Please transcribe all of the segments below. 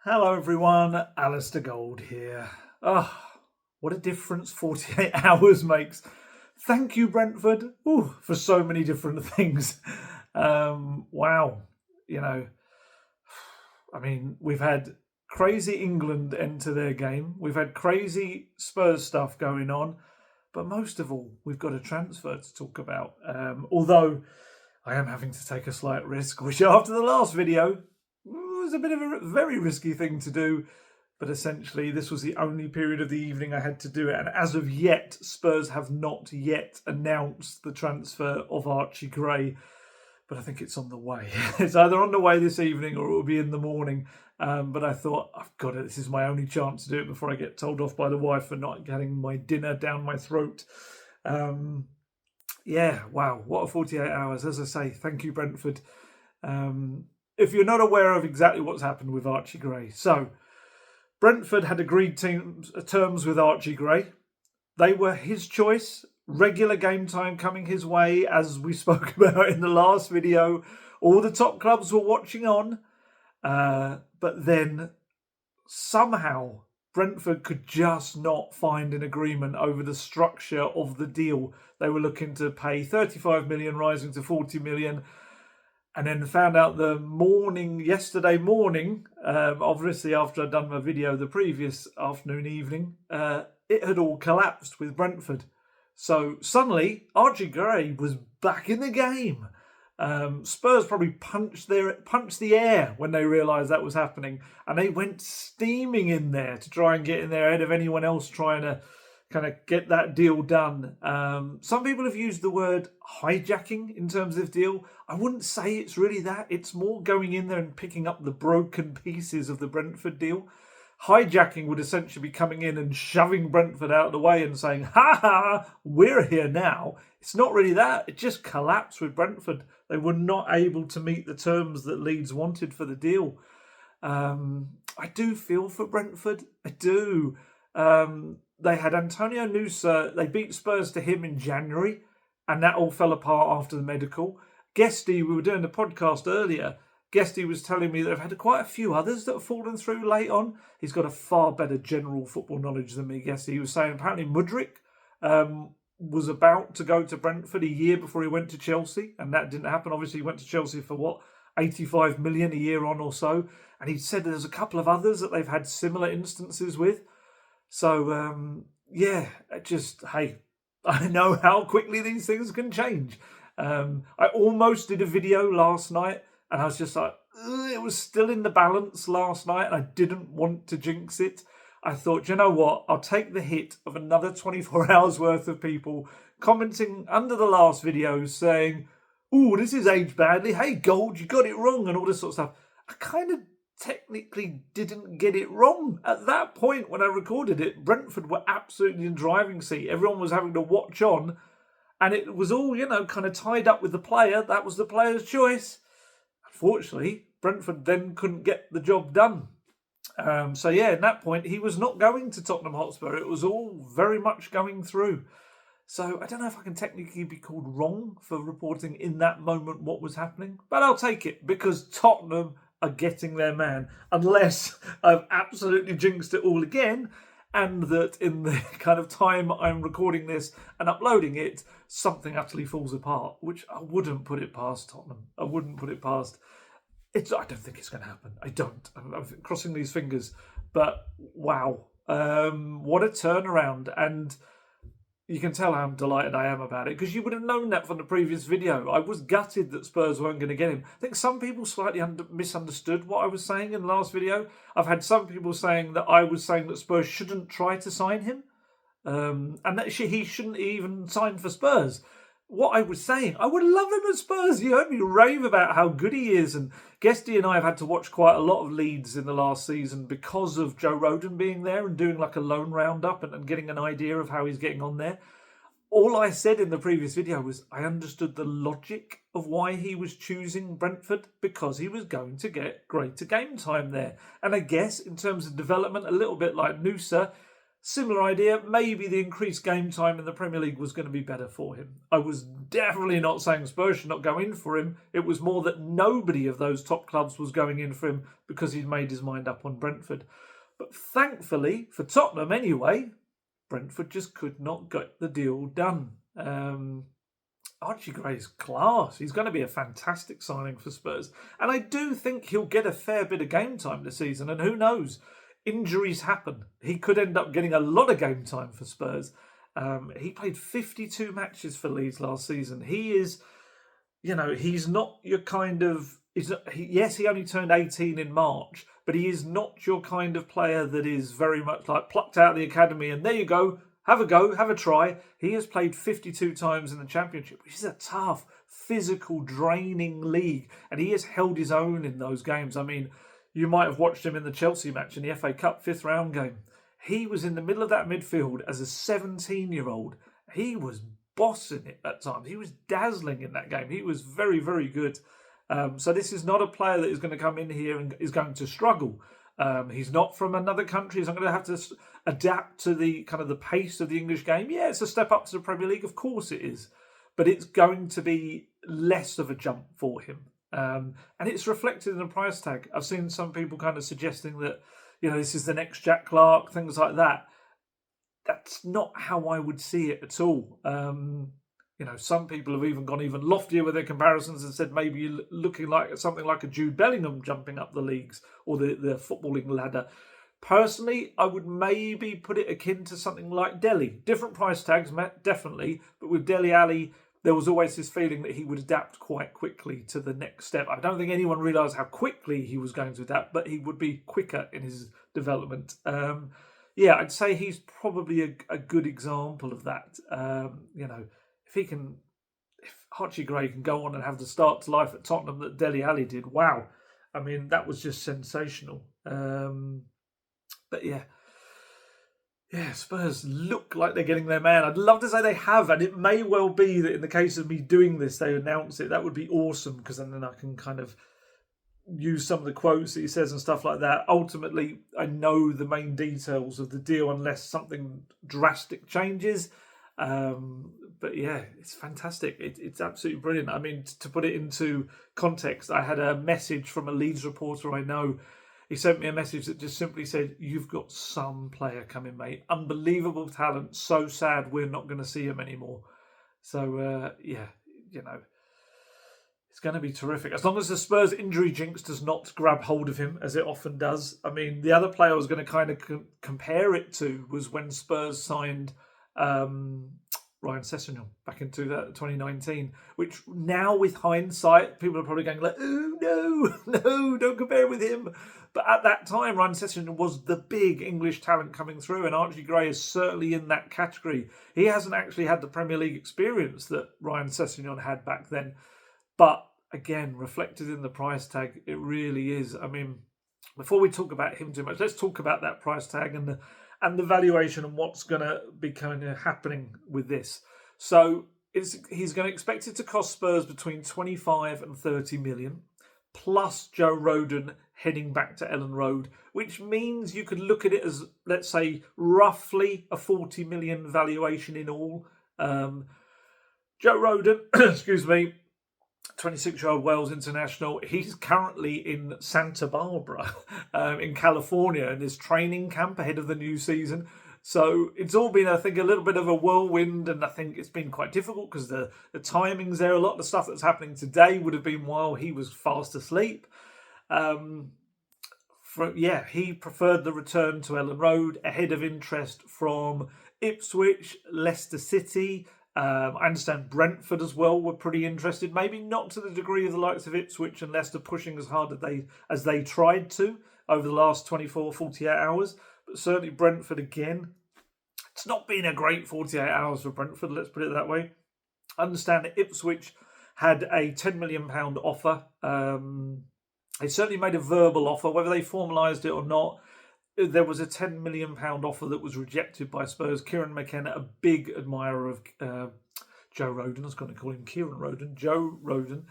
Hello everyone, Alistair Gold here. What a difference 48 hours makes. Thank you, Brentford, for so many different things. Wow. You know, we've had crazy England enter their game. We've had crazy Spurs stuff going on. But most of all, we've got a transfer to talk about. Although I am having to take a slight risk, which after the last video was a bit of a very risky thing to do. But essentially, this was the only period of the evening I had to do it. And as of yet, Spurs have not yet announced the transfer of Archie Gray. But I think it's on the way. It's either on the way this evening or it will be in the morning. But I thought, I've got it. This is my only chance to do it before I get told off by the wife for not getting my dinner down my throat. Wow. What a 48 hours. As I say, thank you, Brentford. If you're not aware of exactly what's happened with Archie Gray. So, Brentford had agreed terms with Archie Gray. They were his choice. Regular game time coming his way, as we spoke about in the last video. All the top clubs were watching on. But then somehow Brentford could just not find an agreement over the structure of the deal. They were looking to pay 35 million, rising to 40 million. And then found out yesterday morning, obviously after I'd done my video the previous evening, it had all collapsed with Brentford. So suddenly, Archie Gray was back in the game. Spurs probably punched the air when they realised that was happening. And they went steaming in there to try and get in there ahead of anyone else trying to kind of get that deal done. Some people have used the word hijacking in terms of deal. I wouldn't say it's really that. It's more going in there and picking up the broken pieces of the Brentford deal. Hijacking would essentially be coming in and shoving Brentford out of the way and saying, ha ha, we're here now. It's not really that. It just collapsed with Brentford. They were not able to meet the terms that Leeds wanted for the deal. I do feel for Brentford. I do. They had Antonio Nusa. They beat Spurs to him in January, and that all fell apart after the medical. Guesty, we were doing the podcast earlier. Guesty was telling me that they've had quite a few others that have fallen through late on. He's got a far better general football knowledge than me, Guesty. He was saying apparently Mudryk was about to go to Brentford a year before he went to Chelsea, and that didn't happen. Obviously, he went to Chelsea for 85 million a year on or so. And he said there's a couple of others that they've had similar instances with. So, hey, I know how quickly these things can change. I almost did a video last night, and I was just like, it was still in the balance last night, and I didn't want to jinx it. I thought, you know what? I'll take the hit of another 24 hours worth of people commenting under the last video saying, "Ooh, this is aged badly. Hey, Gold, you got it wrong," and all this sort of stuff. I kind of technically didn't get it wrong. At that point, when I recorded it, Brentford were absolutely in driving seat. Everyone was having to watch on, and it was all, kind of tied up with the player. That was the player's choice. Unfortunately, Brentford then couldn't get the job done. In that point, he was not going to Tottenham Hotspur. It was all very much going through. So I don't know if I can technically be called wrong for reporting in that moment what was happening, but I'll take it because Tottenham are getting their man, unless I've absolutely jinxed it all again, and that in the kind of time I'm recording this and uploading it, something utterly falls apart, which I wouldn't put it past Tottenham. I wouldn't put it past. I don't think it's going to happen. I don't. I'm crossing these fingers. But wow, what a turnaround. And you can tell how delighted I am about it, because you would have known that from the previous video. I was gutted that Spurs weren't going to get him. I think some people slightly misunderstood what I was saying in the last video. I've had some people saying that I was saying that Spurs shouldn't try to sign him, and that he shouldn't even sign for Spurs. What I was saying, I would love him at Spurs. You heard me rave about how good he is. And Guesty and I have had to watch quite a lot of Leeds in the last season because of Joe Rodon being there and doing like a loan roundup and getting an idea of how he's getting on there. All I said in the previous video was I understood the logic of why he was choosing Brentford, because he was going to get greater game time there. And I guess in terms of development, a little bit like Nusa, Similar idea, maybe the increased game time in the Premier League was going to be better for him. I was definitely not saying Spurs should not go in for him. It was more that nobody of those top clubs was going in for him because he'd made his mind up on Brentford. But thankfully, for Tottenham anyway, Brentford just could not get the deal done. Archie Gray's class. He's going to be a fantastic signing for Spurs. And I do think he'll get a fair bit of game time this season. And who knows? Injuries happen. He could end up getting a lot of game time for Spurs. He played 52 matches for Leeds last season. He is, he's not your kind of... yes, he only turned 18 in March, but he is not your kind of player that is very much like plucked out of the academy and there you go, have a try. He has played 52 times in the Championship, which is a tough, physical, draining league, and he has held his own in those games. I mean, you might have watched him in the Chelsea match in the FA Cup 5th round game. He was in the middle of that midfield as a 17-year-old. He was bossing it at times. He was dazzling in that game. He was very, very good. So this is not a player that is going to come in here and is going to struggle. He's not from another country. He's not going to have to adapt to the kind of the pace of the English game. Yeah, it's a step up to the Premier League. Of course it is. But it's going to be less of a jump for him. And it's reflected in the price tag. I've seen some people kind of suggesting that, this is the next Jack Clark, things like that. That's not how I would see it at all. Some people have even gone even loftier with their comparisons and said maybe you're looking like something like a Jude Bellingham jumping up the leagues or the footballing ladder. Personally, I would maybe put it akin to something like Dele. Different price tags, definitely, but with Dele Alli, there was always this feeling that he would adapt quite quickly to the next step. I don't think anyone realised how quickly he was going to adapt, but he would be quicker in his development. I'd say he's probably a good example of that. If Archie Gray can go on and have the start to life at Tottenham that Dele Alli did, wow. I mean, that was just sensational. But yeah, Spurs look like they're getting their man. I'd love to say they have, and it may well be that in the case of me doing this, they announce it. That would be awesome, because then I can kind of use some of the quotes that he says and stuff like that. Ultimately, I know the main details of the deal unless something drastic changes. But yeah, it's fantastic. It's absolutely brilliant. I mean, to put it into context, I had a message from a Leeds reporter I know. He sent me a message that just simply said, "You've got some player coming, mate. Unbelievable talent. So sad we're not going to see him anymore." So, it's going to be terrific. As long as the Spurs injury jinx does not grab hold of him, as it often does. I mean, the other player I was going to kind of compare it to was when Spurs signed Ryan Sessegnon back in 2019, which now with hindsight, people are probably going like, "Oh, no, don't compare with him." But at that time, Ryan Sessegnon was the big English talent coming through, and Archie Gray is certainly in that category. He hasn't actually had the Premier League experience that Ryan Sessegnon had back then. But again, reflected in the price tag, it really is. I mean, before we talk about him too much, let's talk about that price tag and the valuation and what's going to be kind of happening with this. So he's going to expect it to cost Spurs between 25 and 30 million, plus Joe Rodon heading back to Ellen Road, which means you could look at it as, let's say, roughly a 40 million valuation in all. Joe Rodon, excuse me, 26-year-old Wales international. He's currently in Santa Barbara in California in his training camp ahead of the new season. So it's all been, I think, a little bit of a whirlwind, and I think it's been quite difficult because the timings there, a lot of the stuff that's happening today would have been while he was fast asleep. He preferred the return to Ellen Road ahead of interest from Ipswich, Leicester City. I understand Brentford as well were pretty interested, maybe not to the degree of the likes of Ipswich and Leicester pushing as hard as they tried to over the last 24, 48 hours. But certainly Brentford again. It's not been a great 48 hours for Brentford, let's put it that way. I understand that Ipswich had a £10 million offer. They certainly made a verbal offer, whether they formalised it or not. There was a £10 million offer that was rejected by Spurs. Kieran McKenna, a big admirer of Joe Rodon. I was going to call him Kieran Rodon. Joe Rodon.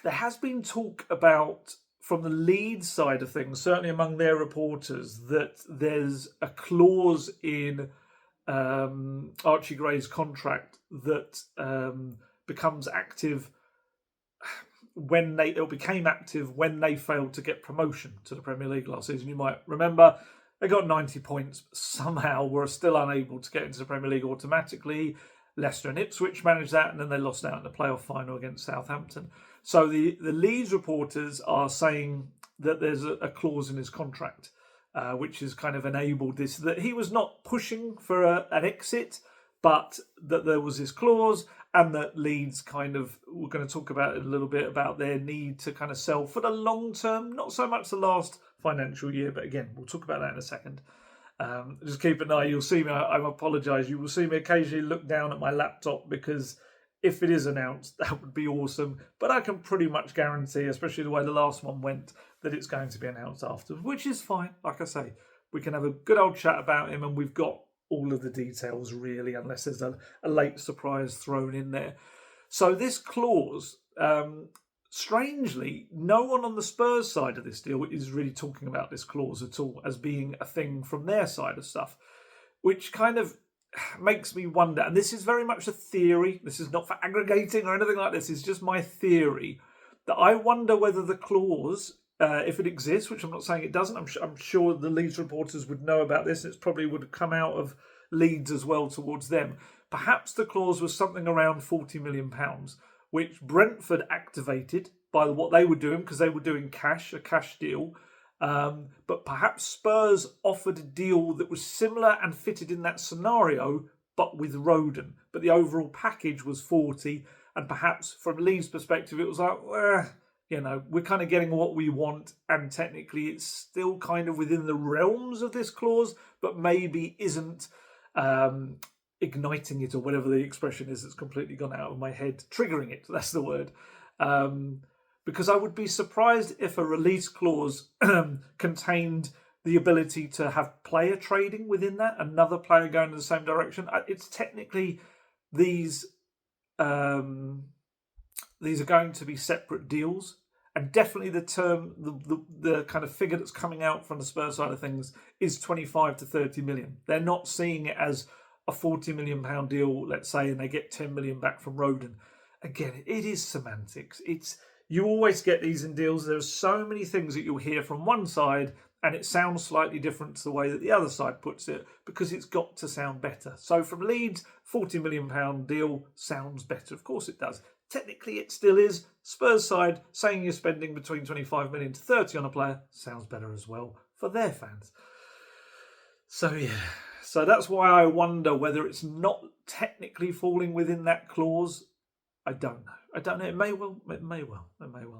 There has been talk about from the Leeds side of things, certainly among their reporters, that there's a clause in Archie Gray's contract that becomes active became active when they failed to get promotion to the Premier League last season. You might remember they got 90 points, but somehow were still unable to get into the Premier League automatically. Leicester and Ipswich managed that, and then they lost out in the playoff final against Southampton. So the Leeds reporters are saying that there's a clause in his contract which has kind of enabled this, that he was not pushing for an exit, but that there was this clause, and that Leeds we're going to talk about it a little bit, about their need to kind of sell for the long term, not so much the last financial year, but again, we'll talk about that in a second. Just keep an eye. You'll see me, I apologise, you will see me occasionally look down at my laptop, because if it is announced, that would be awesome. But I can pretty much guarantee, especially the way the last one went, that it's going to be announced afterwards, which is fine. Like I say, we can have a good old chat about him, and we've got all of the details, really, unless there's a late surprise thrown in there. So this clause, strangely, no one on the Spurs side of this deal is really talking about this clause at all as being a thing from their side of stuff, which kind of makes me wonder, and this is very much a theory, this is not for aggregating or anything like this, it's just my theory, that I wonder whether the clause, if it exists, which I'm not saying it doesn't, I'm sure the Leeds reporters would know about this, it probably would have come out of Leeds as well towards them. Perhaps the clause was something around £40 million, which Brentford activated by what they were doing, because they were doing a cash deal. But perhaps Spurs offered a deal that was similar and fitted in that scenario, but with Rodon. But the overall package was 40, and perhaps from Leeds' perspective, it was like, we're kind of getting what we want, and technically it's still kind of within the realms of this clause, but maybe isn't igniting it, or whatever the expression is that's completely gone out of my head, triggering it, that's the word. Because I would be surprised if a release clause contained the ability to have player trading within that, another player going in the same direction. It's technically these are going to be separate deals, and definitely the term, the kind of figure that's coming out from the Spurs side of things is 25 to 30 million. They're not seeing it as a £40 million deal, let's say, and they get 10 million back from Rodon. Again, it is semantics. You always get these in deals. There's so many things that you'll hear from one side, and it sounds slightly different to the way that the other side puts it, because it's got to sound better. So from Leeds, £40 million deal sounds better. Of course it does. Technically it still is. Spurs side saying you're spending between 25 million to 30 on a player sounds better as well for their fans. So yeah. So that's why I wonder whether it's not technically falling within that clause. I don't know. It may well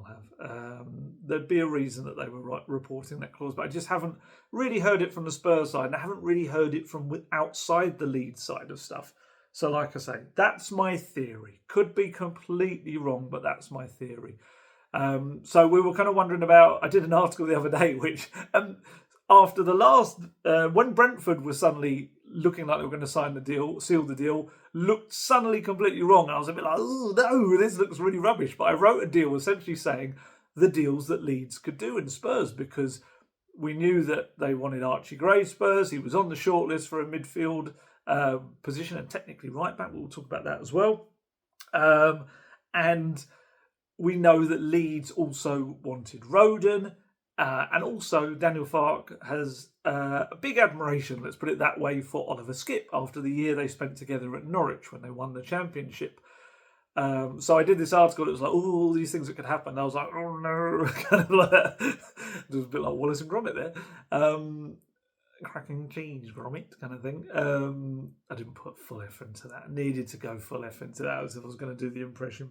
have. There'd be a reason that they were reporting that clause, but I just haven't really heard it from the Spurs side, and I haven't really heard it from outside the Leeds side of stuff. So like I say, that's my theory. Could be completely wrong, but that's my theory. So we were kind of wondering about, I did an article the other day, which after the last, when Brentford was suddenly looking like they were going to seal the deal, looked suddenly completely wrong. And I was a bit like, oh no, this looks really rubbish. But I wrote a deal essentially saying the deals that Leeds could do in Spurs, because we knew that they wanted Archie Gray Spurs. He was on the shortlist for a midfield position, and technically right back. We'll talk about that as well. And we know that Leeds also wanted Rodon. And also Daniel Farke has a big admiration, let's put it that way, for Oliver Skipp after the year they spent together at Norwich when they won the championship. So I did this article that was like, oh, all these things that could happen. I was like, oh no, kind of like that. It was a bit like Wallace and Gromit there. Cracking cheese, Gromit kind of thing. I didn't put full F into that. I needed to go full F into that as if I was going to do the impression.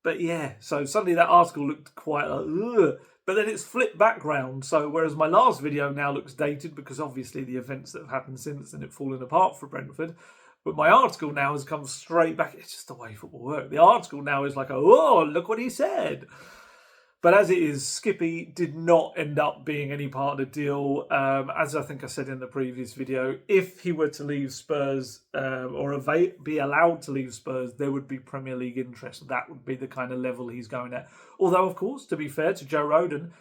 But yeah, so suddenly that article looked quite like, ugh. But then it's flipped background. So whereas my last video now looks dated, because obviously the events that have happened since and it fallen apart for Brentford, but my article now has come straight back. It's just the way football works. The article now is like, oh, look what he said. But as it is, Skippy did not end up being any part of the deal. As I think I said in the previous video, if he were to leave Spurs or be allowed to leave Spurs, there would be Premier League interest. That would be the kind of level he's going at. Although, of course, to be fair to Joe Rodon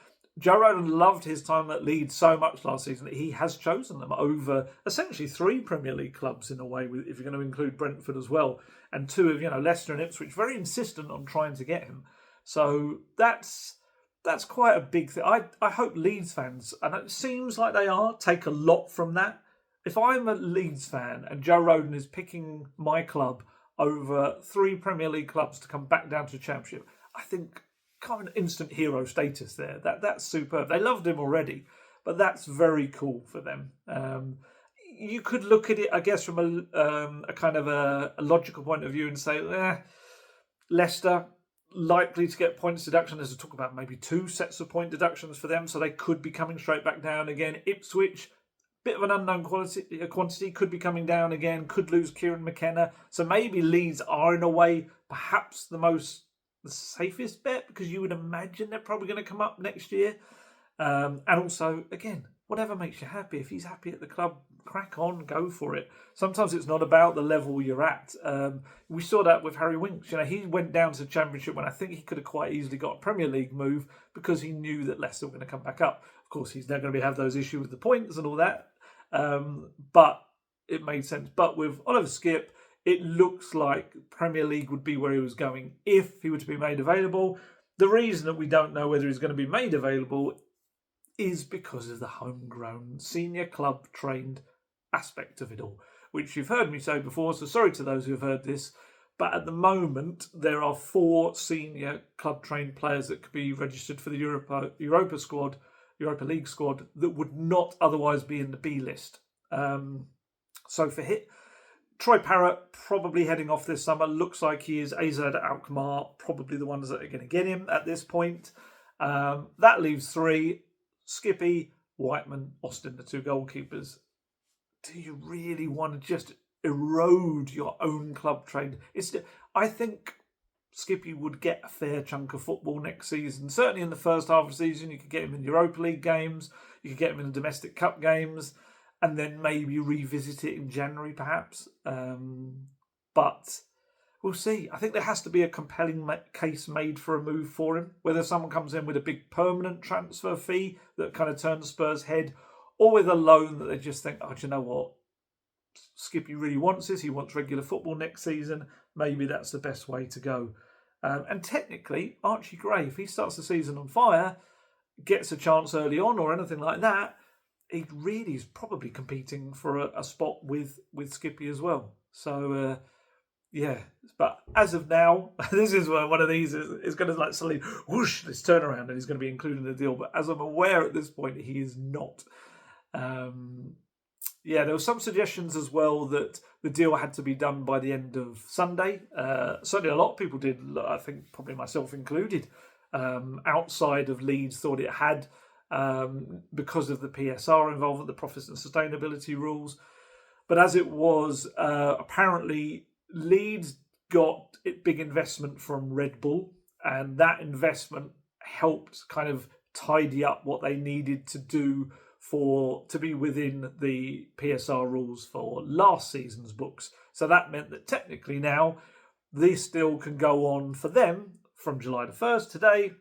loved his time at Leeds so much last season that he has chosen them over essentially 3 Premier League clubs in a way, if you're going to include Brentford as well, and 2 of Leicester and Ipswich, very insistent on trying to get him. So that's quite a big thing. I hope Leeds fans, and it seems like they are, take a lot from that. If I'm a Leeds fan and Joe Rodon is picking my club over 3 Premier League clubs to come back down to the Championship, I think kind of instant hero status there. That's superb. They loved him already, but that's very cool for them. You could look at it, I guess, from a kind of a logical point of view and say, Leicester likely to get points deduction. There's a talk about maybe 2 sets of point deductions for them, so they could be coming straight back down again. Ipswich, bit of an unknown quantity, could be coming down again, could lose Kieran McKenna. So maybe Leeds are in a way perhaps the safest bet, because you would imagine they're probably going to come up next year. And also, again, whatever makes you happy. If he's happy at the club, crack on, go for it. Sometimes it's not about the level you're at. We saw that with Harry Winks. He went down to the Championship when I think he could have quite easily got a Premier League move because he knew that Leicester were going to come back up. Of course, he's now going to have those issues with the points and all that. But it made sense. But with Oliver Skipp, it looks like Premier League would be where he was going if he were to be made available. The reason that we don't know whether he's going to be made available is because of the homegrown senior club trained aspect of it all, which you've heard me say before, so sorry to those who have heard this, but at the moment there are 4 senior club trained players that could be registered for the Europa League squad that would not otherwise be in the B list. So for Troy Parrott probably heading off this summer. Looks like he is. Azad Alkmaar, probably the ones that are going to get him at this point. That leaves 3. Skippy, Whiteman, Austin, the 2 goalkeepers. Do you really want to just erode your own club trade? I think Skippy would get a fair chunk of football next season. Certainly in the first half of the season, you could get him in Europa League games. You could get him in the domestic cup games. And then maybe revisit it in January, perhaps. But we'll see. I think there has to be a compelling case made for a move for him. Whether someone comes in with a big permanent transfer fee that kind of turns Spurs' head, or with a loan that they just think, do you know what? Skippy really wants this. He wants regular football next season. Maybe that's the best way to go. And technically, Archie Gray, if he starts the season on fire, gets a chance early on or anything like that, he really is probably competing for a spot with Skippy as well. So, yeah. But as of now, this is one of these is going to suddenly whoosh, this turnaround, and he's going to be included in the deal. But as I'm aware at this point, he is not. There were some suggestions as well that the deal had to be done by the end of Sunday. Certainly a lot of people did, I think probably myself included, outside of Leeds thought it had, because of the PSR involvement, the profits and sustainability rules. But as it was, apparently Leeds got a big investment from Red Bull, and that investment helped kind of tidy up what they needed to do to be within the PSR rules for last season's books. So that meant that technically now this still can go on for them from July the 1st, today,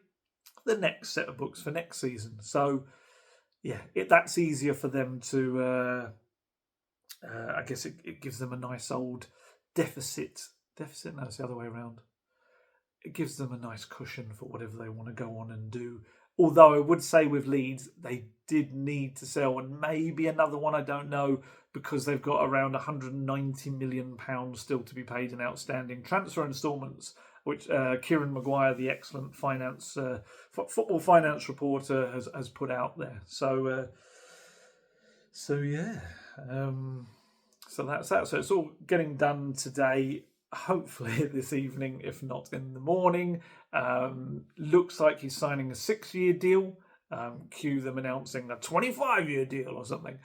the next set of books for next season. So, yeah, that's easier for them to, I guess it gives them a nice old deficit. Deficit? No, it's the other way around. It gives them a nice cushion for whatever they want to go on and do. Although I would say with Leeds, they did need to sell, and maybe another one, I don't know, because they've got around £190 million still to be paid in outstanding transfer instalments, which Kieran Maguire, the excellent football finance reporter, has put out there. So that's that. So it's all getting done today. Hopefully this evening, if not in the morning. Looks like he's signing a 6-year deal. Cue them announcing a 25-year deal or something.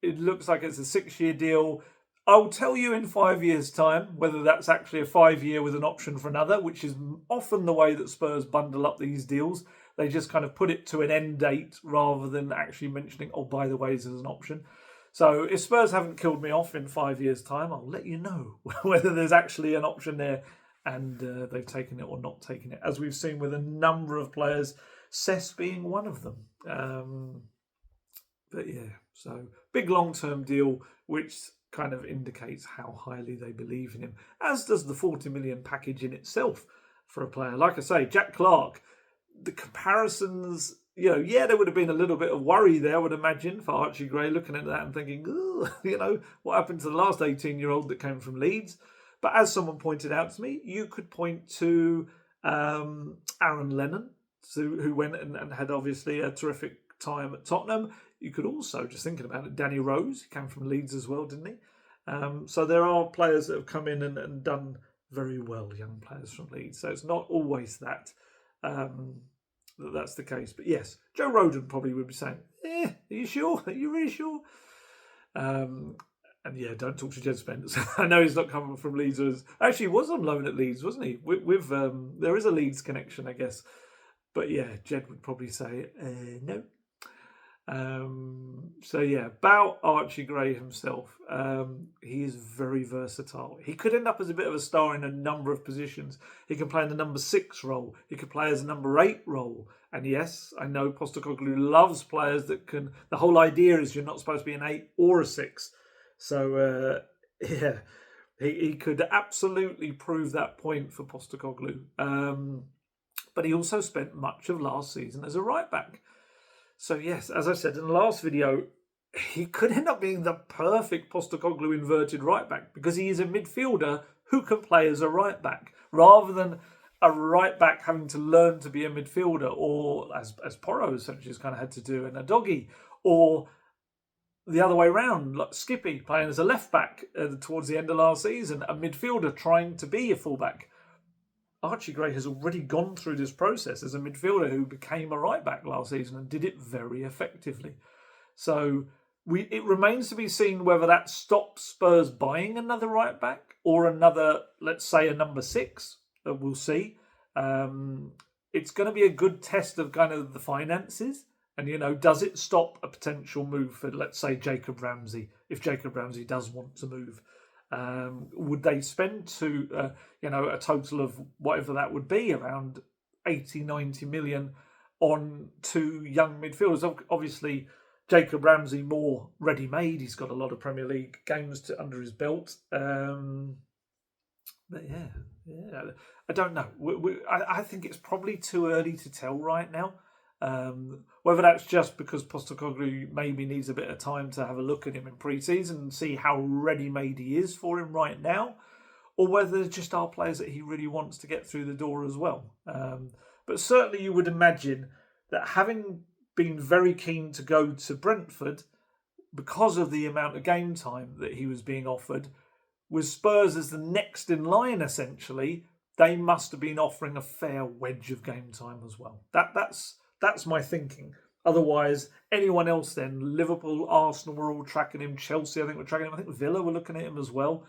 It looks like it's a 6-year deal. I'll tell you in 5 years' time whether that's actually a 5-year with an option for another, which is often the way that Spurs bundle up these deals. They just kind of put it to an end date rather than actually mentioning, oh, by the way, there's an option. So if Spurs haven't killed me off in 5 years' time, I'll let you know whether there's actually an option there and they've taken it or not taken it, as we've seen with a number of players, Sess being one of them. But yeah, so big long-term deal, which kind of indicates how highly they believe in him, as does the 40 million package in itself for a player. Like I say, Jack Clarke, the comparisons, there would have been a little bit of worry there, I would imagine, for Archie Gray, looking at that and thinking, what happened to the last 18-year-old that came from Leeds? But as someone pointed out to me, you could point to Aaron Lennon, who went and had obviously a terrific time at Tottenham. You could also, just thinking about it, Danny Rose, he came from Leeds as well, didn't he? So there are players that have come in and done very well, young players from Leeds. So it's not always that that's the case. But yes, Joe Rodon probably would be saying, are you sure? Are you really sure? And yeah, don't talk to Jed Spence. I know he's not coming from Leeds. Actually, he was on loan at Leeds, wasn't he? With there is a Leeds connection, I guess. But yeah, Jed would probably say, no. So yeah, about Archie Gray himself, he is very versatile. He could end up as a bit of a star in a number of positions. He can play in the number 6 role. He could play as a number 8 role. And yes, I know Postecoglou loves players that can. The whole idea is you're not supposed to be an 8 or a 6. So yeah, he could absolutely prove that point for Postecoglou. But he also spent much of last season as a right back. So yes, as I said in the last video, he could end up being the perfect Postecoglou inverted right back because he is a midfielder who can play as a right back rather than a right back having to learn to be a midfielder, or as Porro essentially has kind of had to do in a doggy, or the other way around, like Skippy playing as a left back towards the end of last season, a midfielder trying to be a fullback. Archie Gray has already gone through this process as a midfielder who became a right back last season and did it very effectively. So it remains to be seen whether that stops Spurs buying another right back or another, let's say, a number 6. We'll see. It's going to be a good test of kind of the finances. And, does it stop a potential move for, let's say, Jacob Ramsey, if Jacob Ramsey does want to move? Would they spend a total of whatever that would be, around 80, 90 million on 2 young midfielders? Obviously, Jacob Ramsey more ready-made. He's got a lot of Premier League games under his belt. But yeah, I don't know. I think it's probably too early to tell right now. Whether that's just because Postecoglou maybe needs a bit of time to have a look at him in pre-season and see how ready-made he is for him right now, or whether there just are players that he really wants to get through the door as well. But certainly you would imagine that having been very keen to go to Brentford because of the amount of game time that he was being offered, with Spurs as the next in line essentially, they must have been offering a fair wedge of game time as well. That's my thinking. Otherwise, anyone else then, Liverpool, Arsenal were all tracking him. Chelsea, I think, were tracking him. I think Villa were looking at him as well.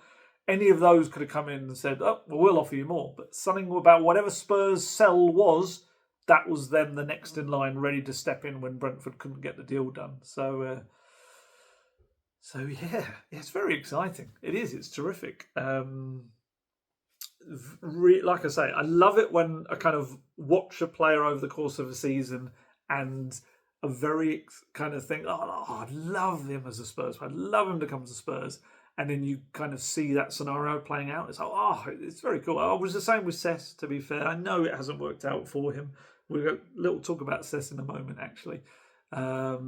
Any of those could have come in and said, oh, well, we'll offer you more. But something about whatever Spurs' sell was, that was them the next in line, ready to step in when Brentford couldn't get the deal done. So yeah, it's very exciting. It is. It's terrific. Like I say, I love it when I kind of watch a player over the course of a season and a very kind of think, oh, I'd love him as a Spurs player. I'd love him to come to Spurs. And then you kind of see that scenario playing out. It's like, it's very cool. I was the same with Sess, to be fair. I know it hasn't worked out for him. We'll go a little talk about Sess in a moment, actually. But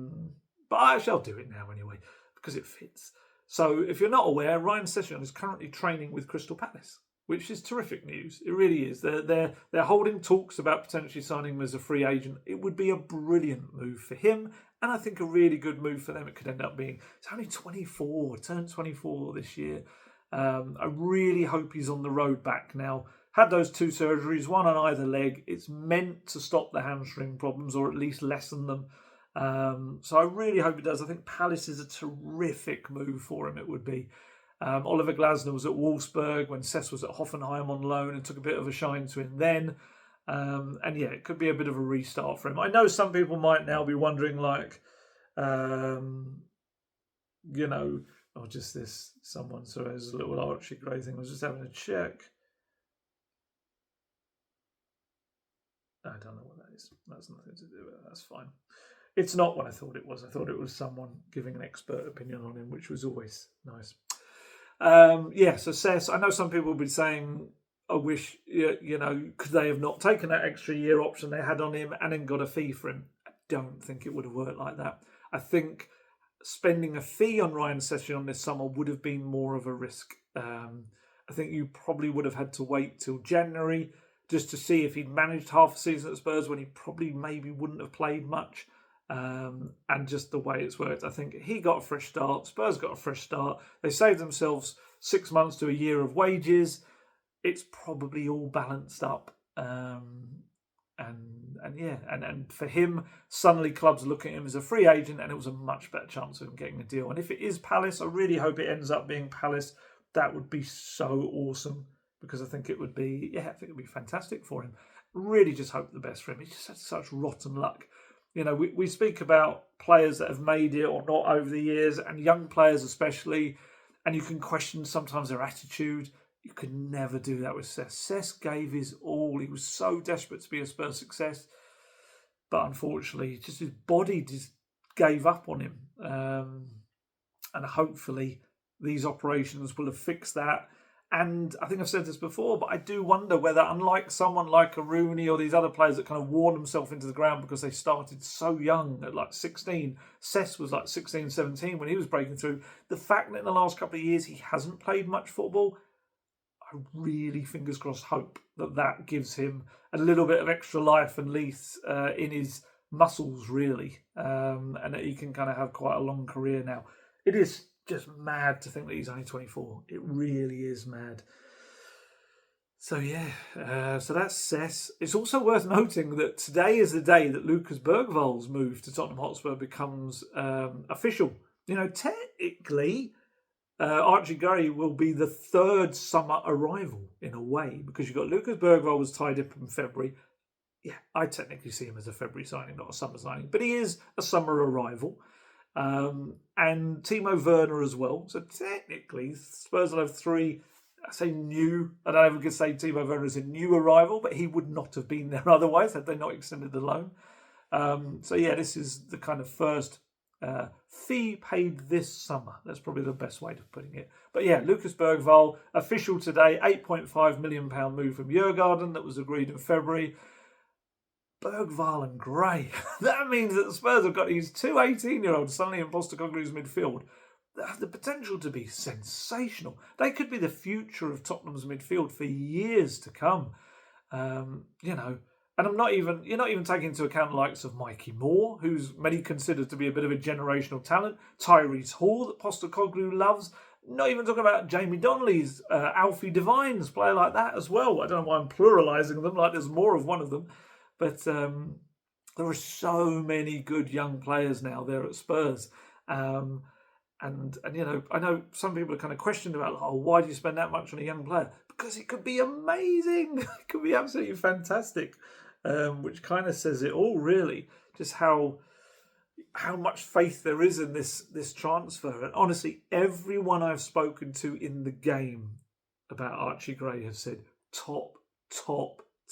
I'll do it now anyway, because it fits. So if you're not aware, Ryan Sessegnon is currently training with Crystal Palace, which is terrific news. It really is. They're holding talks about potentially signing him as a free agent. It would be a brilliant move for him, and I think a really good move for them. It could end up being. He's only 24, turned 24 this year. I really hope he's on the road back now. Had those 2 surgeries, one on either leg. It's meant to stop the hamstring problems, or at least lessen them. So I really hope it does. I think Palace is a terrific move for him. It would be. Oliver Glasner was at Wolfsburg when Sess was at Hoffenheim on loan and took a bit of a shine to him then. And yeah, it could be a bit of a restart for him. I know some people might now be wondering, like, you know, oh, just this, someone, sorry, there's a little Archie Gray thing. I was just having a check. I don't know what that is. That's nothing to do with it. That's fine. It's not what I thought it was. I thought it was someone giving an expert opinion on him, which was always nice. Yeah, so Sess, I know some people will be saying, I wish, you know, could they have not taken that extra year option they had on him and then got a fee for him? I don't think it would have worked like that. I think spending a fee on Ryan Sessegnon this summer would have been more of a risk. I think you probably would have had to wait till January just to see if he'd managed half a season at Spurs when he probably maybe wouldn't have played much. And just the way it's worked, I think he got a fresh start. Spurs got a fresh start. They saved themselves 6 months to a year of wages. It's probably all balanced up. And for him, suddenly clubs look at him as a free agent, and it was a much better chance of him getting a deal. And if it is Palace, I really hope it ends up being Palace. That would be so awesome, because I think it would be, fantastic for him. Really just hope the best for him. He's just had such rotten luck. You know, we speak about players that have made it or not over the years, and young players especially, and you can question sometimes their attitude. You could never do that with Sess. Sess gave his all. He was so desperate to be a Spurs success, but unfortunately, just his body just gave up on him. And hopefully, these operations will have fixed that. And I think I've said this before, but I do wonder whether, unlike someone like a Rooney or these other players that kind of wore themselves into the ground because they started so young at like 16, Sess was like 16, 17 when he was breaking through. The fact that in the last couple of years he hasn't played much football, I really, fingers crossed, hope that gives him a little bit of extra life and lease in his muscles, really, and that he can kind of have quite a long career now. It is just mad to think that he's only 24. It really is mad. So yeah, so that's Sess. It's also worth noting that today is the day that Lucas Bergvall's move to Tottenham Hotspur becomes official. You know, technically, Archie Gray will be the third summer arrival in a way, because you've got Lucas Bergvall was tied up in February. Yeah, I technically see him as a February signing, not a summer signing, but he is a summer arrival. And Timo Werner as well. So technically, Spurs will have three, I say new. I don't know if we could say Timo Werner is a new arrival, but he would not have been there otherwise had they not extended the loan. So yeah, this is the kind of first fee paid this summer. That's probably the best way of putting it. But yeah, Lucas Bergvall, official today, £8.5 million move from Djurgården that was agreed in February. Bergvall and Gray. That means that the Spurs have got these two 18-year-olds suddenly in Postecoglou's midfield that have the potential to be sensational. They could be the future of Tottenham's midfield for years to come. You know, and you're not even taking into account the likes of Mikey Moore, who's many considered to be a bit of a generational talent, Tyrese Hall that Postecoglou loves. Not even talking about Jamie Donnelly's, Alfie Devines, player like that as well. I don't know why I'm pluralising them, like there's more of one of them. But there are so many good young players now there at Spurs. And you know, I know some people are kind of questioning about, why do you spend that much on a young player? Because it could be amazing. It could be absolutely fantastic. Which kind of says it all, really. Just how much faith there is in this transfer. And honestly, everyone I've spoken to in the game about Archie Gray has said top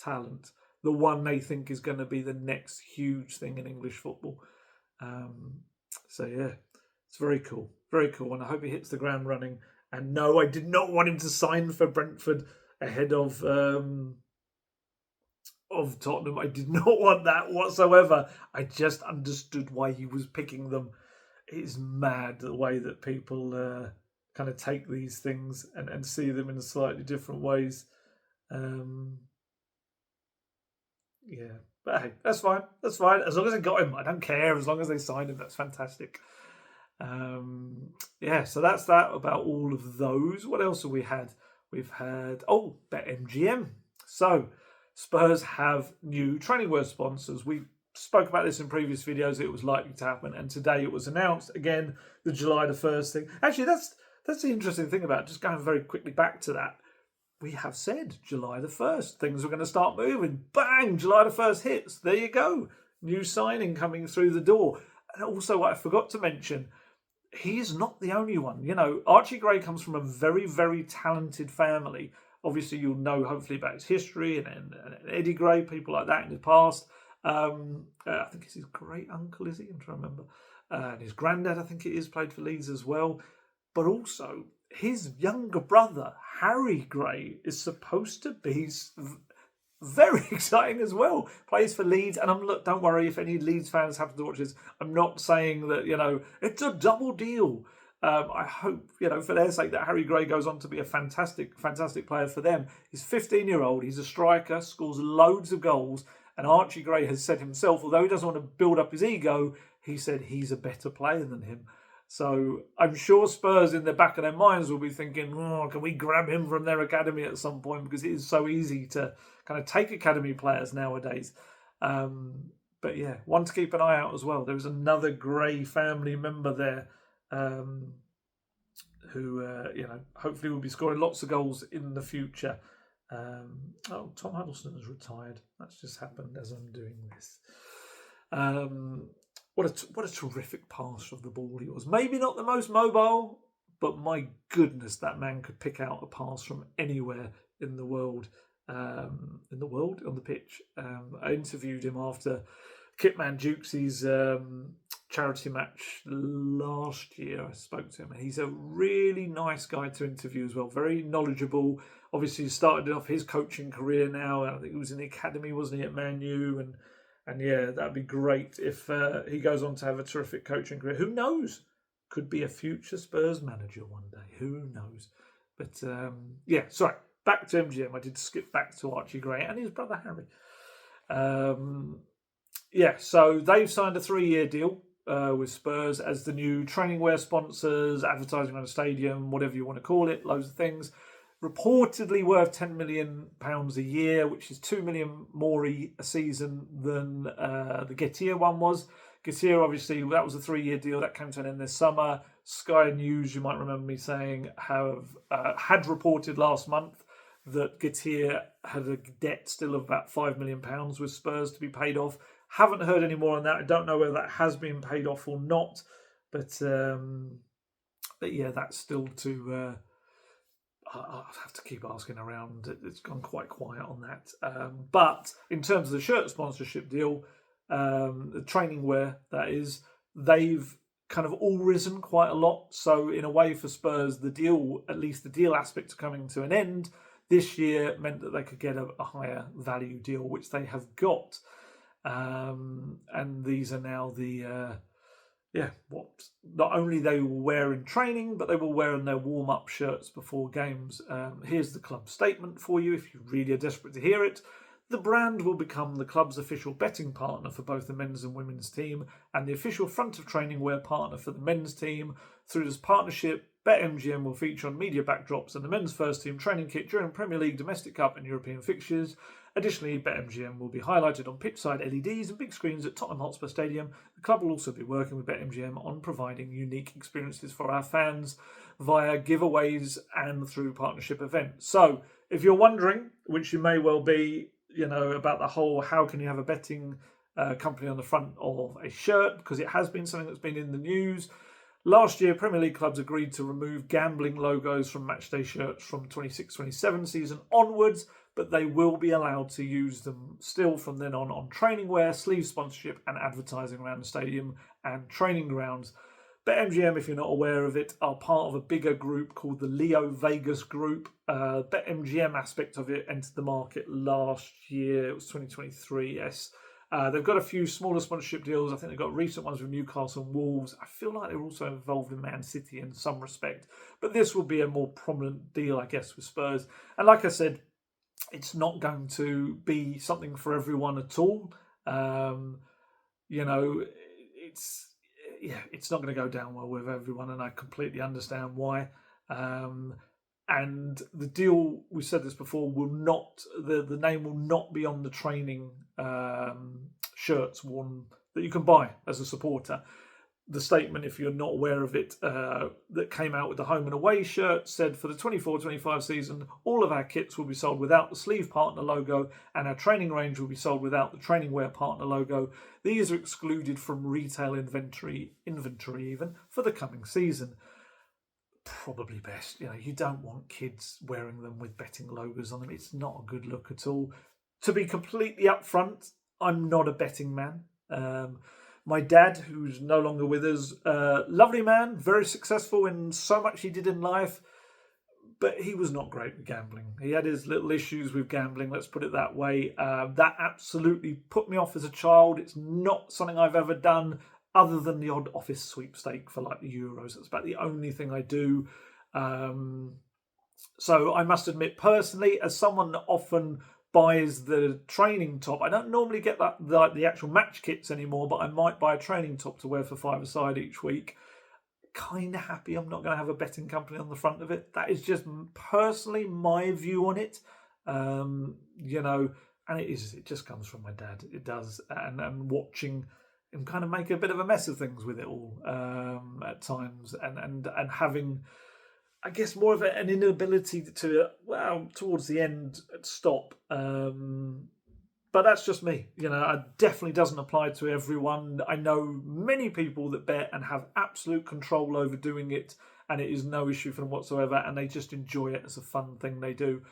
talent. The one they think is going to be the next huge thing in English football. So yeah, it's very cool. Very cool. And I hope he hits the ground running. And no, I did not want him to sign for Brentford ahead of Tottenham. I did not want that whatsoever. I just understood why he was picking them. It is mad the way that people kind of take these things and see them in slightly different ways. Yeah, but hey, that's fine. That's fine. As long as they got him, I don't care. As long as they signed him, that's fantastic. Yeah, so that's that about all of those. What else have we had? We've had, BetMGM. So, Spurs have new training wear sponsors. We spoke about this in previous videos. It was likely to happen. And today it was announced. Again, the July the 1st thing. Actually, That's the interesting thing about it. Just going very quickly back to that. We have said July the 1st, things are going to start moving. Bang! July the 1st hits. There you go. New signing coming through the door. And also, what I forgot to mention, he is not the only one. You know, Archie Gray comes from a very, very talented family. Obviously, you'll know hopefully about his history and Eddie Gray, people like that in his past. I think it's his great uncle, is he? I'm trying to remember. And his granddad, I think it is, played for Leeds as well. But also, his younger brother, Harry Gray, is supposed to be very exciting as well. Plays for Leeds. And look, don't worry if any Leeds fans have to watch this. I'm not saying that, it's a double deal. I hope, for their sake, that Harry Gray goes on to be a fantastic, fantastic player for them. He's 15-year-old. He's a striker, scores loads of goals. And Archie Gray has said himself, although he doesn't want to build up his ego, he said he's a better player than him. So I'm sure Spurs in the back of their minds will be thinking, can we grab him from their academy at some point? Because it is so easy to kind of take academy players nowadays. But yeah, one to keep an eye out as well. There was another Gray family member there who, hopefully will be scoring lots of goals in the future. Tom Huddleston has retired. That's just happened as I'm doing this. What a terrific pass of the ball he was. Maybe not the most mobile, but my goodness, that man could pick out a pass from anywhere in the world. On the pitch. I interviewed him after Kitman Jukesy's charity match last year. I spoke to him, and he's a really nice guy to interview as well. Very knowledgeable. Obviously, he started off his coaching career now. I think he was in the academy, wasn't he, at Man U? And yeah, that'd be great if he goes on to have a terrific coaching career. Who knows? Could be a future Spurs manager one day. Who knows? But sorry. Back to MGM. I did skip back to Archie Gray and his brother Harry. So they've signed a 3-year deal with Spurs as the new training wear sponsors, advertising on the stadium, whatever you want to call it, loads of things. Reportedly worth £10 million a year, which is £2 million more a season than the Gettier one was. Gettier, obviously, that was a 3-year deal that came to an end this summer. Sky News, you might remember me saying, had reported last month that Gettier had a debt still of about £5 million with Spurs to be paid off. Haven't heard any more on that. I don't know whether that has been paid off or not. But yeah, that's still to... I'll have to keep asking around. It's gone quite quiet on that. But in terms of the shirt sponsorship deal, the training wear, that is, they've kind of all risen quite a lot. So in a way for Spurs, the deal, at least the deal aspect, coming to an end this year meant that they could get a higher value deal, which they have got. And these are now the... what not only they will wear in training, but they will wear in their warm-up shirts before games. Here's the club statement for you if you really are desperate to hear it. The brand will become the club's official betting partner for both the men's and women's team and the official front of training wear partner for the men's team. Through this partnership, BetMGM will feature on media backdrops and the men's first team training kit during Premier League, Domestic Cup and European fixtures. Additionally, BetMGM will be highlighted on pitchside LEDs and big screens at Tottenham Hotspur Stadium. The club will also be working with BetMGM on providing unique experiences for our fans via giveaways and through partnership events. So, if you're wondering, which you may well be, about the whole how can you have a betting company on the front of a shirt, because it has been something that's been in the news. Last year, Premier League clubs agreed to remove gambling logos from matchday shirts from 26-27 season onwards, but they will be allowed to use them still from then on training wear, sleeve sponsorship and advertising around the stadium and training grounds. BetMGM, if you're not aware of it, are part of a bigger group called the Leo Vegas Group. BetMGM aspect of it entered the market last year. It was 2023, yes. They've got a few smaller sponsorship deals. I think they've got recent ones with Newcastle and Wolves. I feel like they're also involved in Man City in some respect. But this will be a more prominent deal, I guess, with Spurs. And like I said, it's not going to be something for everyone at all. It's not going to go down well with everyone, and I completely understand why. And the deal, we said this before, will not, the name will not be on the training shirts worn that you can buy as a supporter. the statement, if you're not aware of it, that came out with the home and away shirt said, for the 24-25 season, all of our kits will be sold without the sleeve partner logo, and our training range will be sold without the training wear partner logo. These are excluded from retail inventory even for the coming season. Probably best. You don't want kids wearing them with betting logos on them. It's not a good look at all. To be completely upfront, I'm not a betting man. My dad, who's no longer with us, lovely man, very successful in so much he did in life, but he was not great with gambling. He had his little issues with gambling, let's put it that way. That absolutely put me off as a child. It's not something I've ever done other than the odd office sweepstake for like the Euros. That's about the only thing I do. So I must admit, personally, as someone that often buys the training top, I don't normally get the actual match kits anymore, but I might buy a training top to wear for five-a-side each week. Kind of happy I'm not going to have a betting company on the front of it. That is just personally my view on it. And it just comes from my dad. It does. And watching him kind of make a bit of a mess of things with it all at times, and having, I guess, more of an inability to, towards the end, stop. But that's just me. It definitely doesn't apply to everyone. I know many people that bet and have absolute control over doing it, and it is no issue for them whatsoever, and they just enjoy it as a fun thing they do.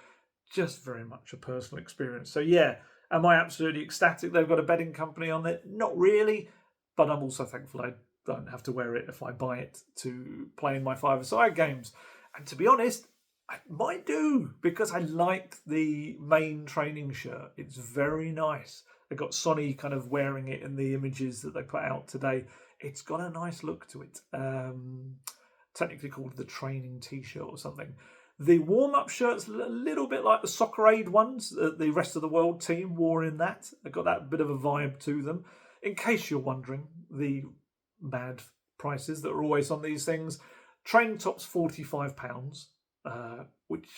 Just very much a personal experience. So yeah, am I absolutely ecstatic they've got a betting company on it? Not really, but I'm also thankful I don't have to wear it if I buy it to play in my five-a-side games. And to be honest, I might do, because I like the main training shirt. It's very nice. I got Sonny kind of wearing it in the images that they put out today. It's got a nice look to it. Technically called the training t-shirt or something. The warm-up shirt's a little bit like the Soccer Aid ones that the rest of the world team wore in that. They've got that bit of a vibe to them. In case you're wondering, the mad prices that are always on these things. Training tops £45, which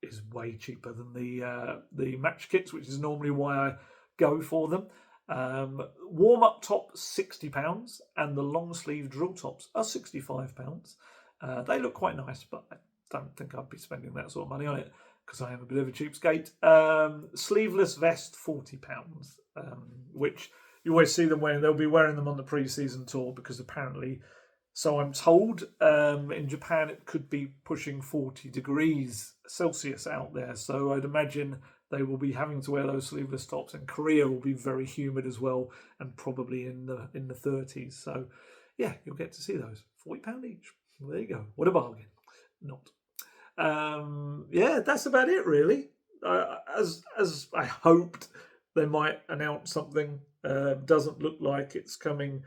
is way cheaper than the match kits, which is normally why I go for them. Warm-up top £60, and the long sleeve drill tops are £65. They look quite nice, but I don't think I'd be spending that sort of money on it because I am a bit of a cheapskate. Sleeveless vest £40, which you always see them wearing. They'll be wearing them on the pre-season tour because apparently, so I'm told, in Japan it could be pushing 40 degrees Celsius out there. So I'd imagine they will be having to wear those sleeveless tops, and Korea will be very humid as well, and probably in the 30s. So yeah, you'll get to see those. £40 each. Well, there you go. What a bargain. Not. Yeah, that's about it really. As I hoped they might announce something. Doesn't look like it's coming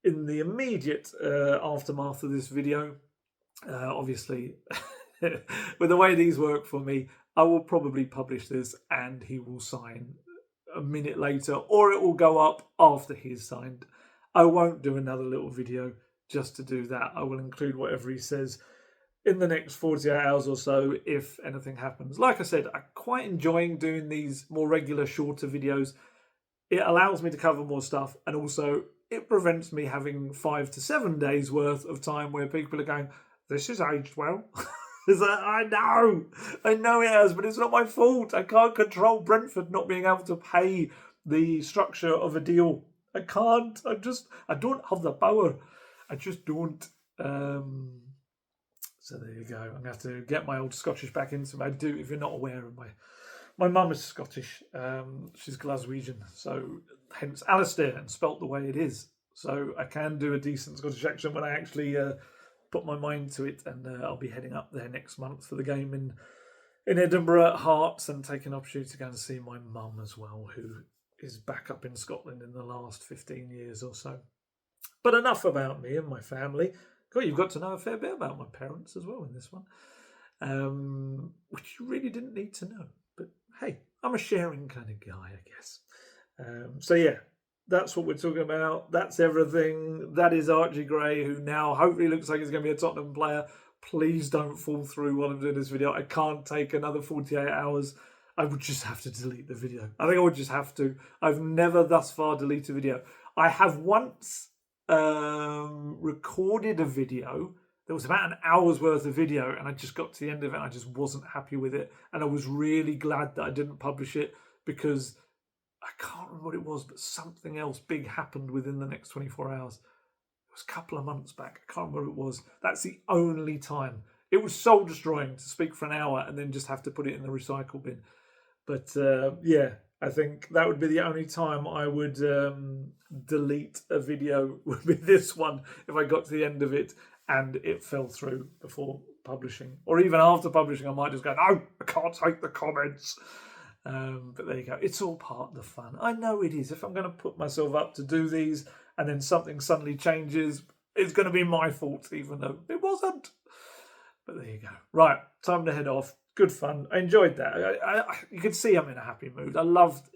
in the immediate aftermath of this video. Obviously, with the way these work for me, I will probably publish this and he will sign a minute later, or it will go up after he's signed. I won't do another little video just to do that. I will include whatever he says in the next 48 hours or so if anything happens. Like I said, I'm quite enjoying doing these more regular, shorter videos. It allows me to cover more stuff, and also it prevents me having 5 to 7 days worth of time where people are going, this has aged well. I know it has, but it's not my fault. I can't control Brentford not being able to pay the structure of a deal. I can't. I don't have the power. I just don't. So there you go. I'm going to have to get my old Scottish back into me. I do, if you're not aware of my mum is Scottish. She's Glaswegian. So hence Alistair, and spelt the way it is. So I can do a decent Scottish accent when I actually put my mind to it. And I'll be heading up there next month for the game in Edinburgh at Hearts, and taking an opportunity to go and see my mum as well, who is back up in Scotland in the last 15 years or so. But enough about me and my family. God, you've got to know a fair bit about my parents as well in this one, which you really didn't need to know. But hey, I'm a sharing kind of guy, I guess. So yeah, that's what we're talking about. That's everything. That is Archie Gray, who now hopefully looks like he's going to be a Tottenham player. Please don't fall through while I'm doing this video. I can't take another 48 hours. I would just have to delete the video. I think I would just have to. I've never thus far deleted a video. I have once recorded a video. There was about an hour's worth of video, and I just got to the end of it and I just wasn't happy with it. And I was really glad that I didn't publish it, because I can't remember what it was, but something else big happened within the next 24 hours. It was a couple of months back. I can't remember what it was. That's the only time. It was soul destroying to speak for an hour and then just have to put it in the recycle bin. But yeah, I think that would be the only time I would delete a video, would be this one, if I got to the end of it and it fell through before publishing. Or even after publishing, I might just go, no, I can't take the comments. But there you go. It's all part of the fun. I know it is. If I'm going to put myself up to do these and then something suddenly changes, it's going to be my fault, even though it wasn't. But there you go. Right, time to head off. Good fun. I enjoyed that. You could see I'm in a happy mood. I loved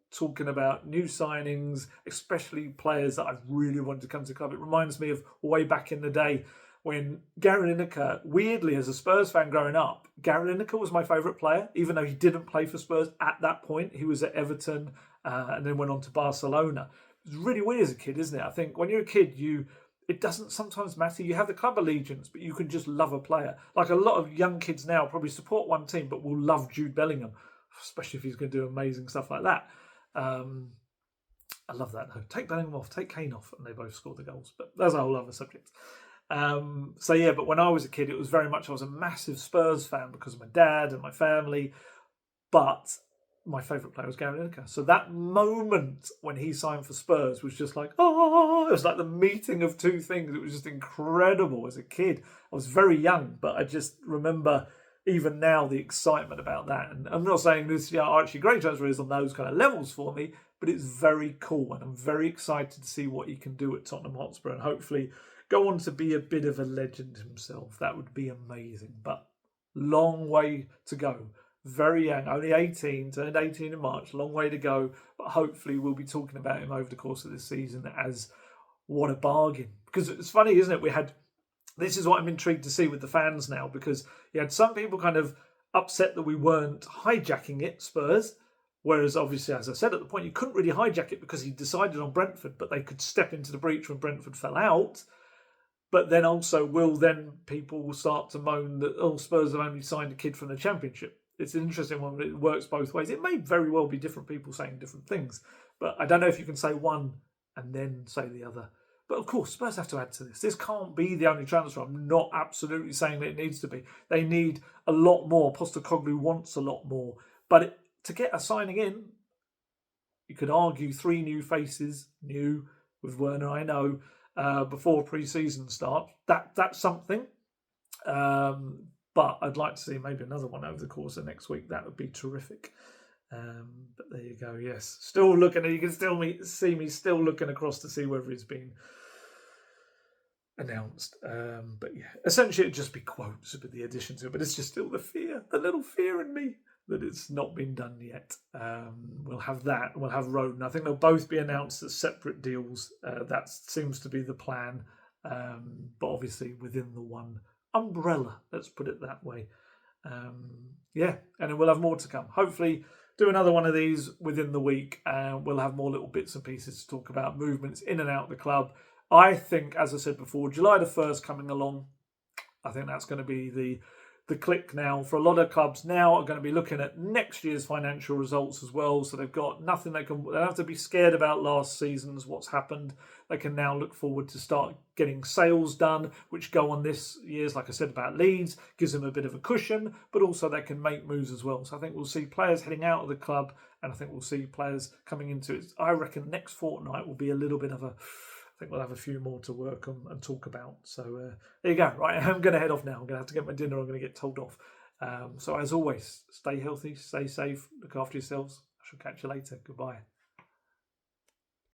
talking about new signings, especially players that I've really wanted to come to the club. It reminds me of way back in the day when Gary Lineker, weirdly, as a Spurs fan growing up, Gary Lineker was my favourite player, even though he didn't play for Spurs at that point. He was at Everton and then went on to Barcelona. It was really weird as a kid, isn't it? I think when you're a kid, it doesn't sometimes matter. You have the club allegiance, but you can just love a player. Like a lot of young kids now probably support one team, but will love Jude Bellingham, especially if he's going to do amazing stuff like that. I love that. No, take Bellingham off, take Kane off, and they both scored the goals. But that's a whole other subject. So yeah, but when I was a kid, it was very much, I was a massive Spurs fan because of my dad and my family. But my favourite player was Gary Lineker. So that moment when he signed for Spurs was just like, oh, it was like the meeting of two things. It was just incredible as a kid. I was very young, but I just remember even now the excitement about that. And I'm not saying this Archie Gray transfer is on those kind of levels for me, but it's very cool. And I'm very excited to see what he can do at Tottenham Hotspur and hopefully go on to be a bit of a legend himself. That would be amazing. But long way to go. Very young, only 18, turned 18 in March, long way to go. But hopefully we'll be talking about him over the course of this season as what a bargain. Because it's funny, isn't it? This is what I'm intrigued to see with the fans now, because you had some people kind of upset that we weren't hijacking it, Spurs. Whereas obviously, as I said at the point, you couldn't really hijack it because he decided on Brentford, but they could step into the breach when Brentford fell out. But then also, people start to moan that, Spurs have only signed a kid from the Championship? It's an interesting one, but it works both ways. It may very well be different people saying different things, but I don't know if you can say one and then say the other. But of course, Spurs have to add to this. This can't be the only transfer. I'm not absolutely saying that it needs to be. They need a lot more. Postecoglou wants a lot more. But to get a signing in, you could argue 3 new faces, new with Werner, I know, before pre-season start. That's something. But I'd like to see maybe another one over the course of next week. That would be terrific. But there you go. Yes, still looking. You can still see me still looking across to see whether it's been announced. But yeah, essentially it'd just be quotes with the addition to it. But it's just still the little fear in me that it's not been done yet. We'll have that. We'll have Roden. I think they'll both be announced as separate deals. That seems to be the plan. But obviously within the one umbrella, let's put it that way. Yeah, and then we'll have more to come. Hopefully do another one of these within the week, and we'll have more little bits and pieces to talk about, movements in and out of the club. I think, as I said before, July the 1st coming along, I think that's going to be the click now. For a lot of clubs now are going to be looking at next year's financial results as well. So they've got nothing they don't have to be scared about last season's, what's happened. They can now look forward to start getting sales done, which go on this year's, like I said about Leeds, gives them a bit of a cushion, but also they can make moves as well. So I think we'll see players heading out of the club, and I think we'll see players coming into it. I reckon next fortnight will be a little bit of I think we'll have a few more to work on and talk about. So there you go. Right, I'm going to head off now. I'm going to have to get my dinner. I'm going to get told off. So as always, stay healthy, stay safe, look after yourselves. I shall catch you later. Goodbye.